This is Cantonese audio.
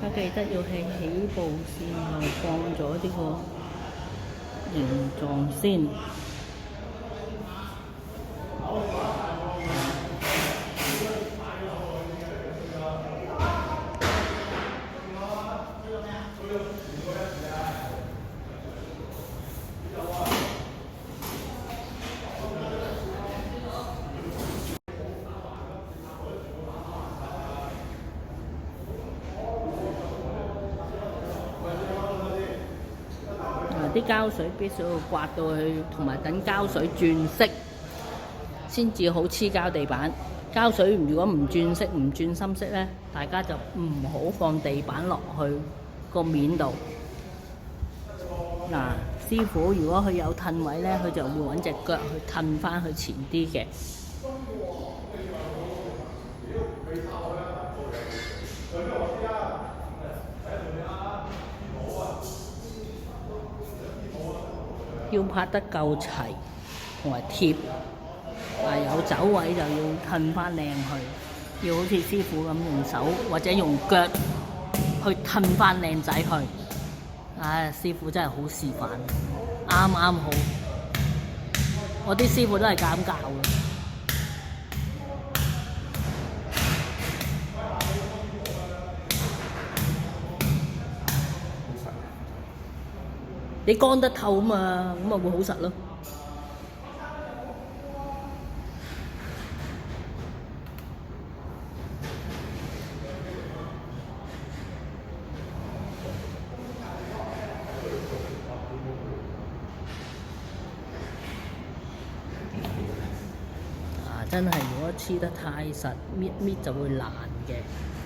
家記得要喺起步線度放咗呢個形狀先。啲膠水必須要刮到佢，同埋等膠水轉色，先至好黐膠地板。膠水如果唔轉色、唔轉深色咧，大家就唔好放地板落去個面度。嗱，師傅如果佢有褪位咧，佢就會揾隻腳去褪翻去前啲嘅。要拍得夠齊同埋貼，有走位就要褪翻靚去，要好似師傅咁用手或者用腳去褪翻靚仔去。師傅真係好示範，啱啱好。我啲師傅都係咁教嘅。你乾得透嘛，咁咪會好實咯。真係如果黐得太實，搣就會爛嘅。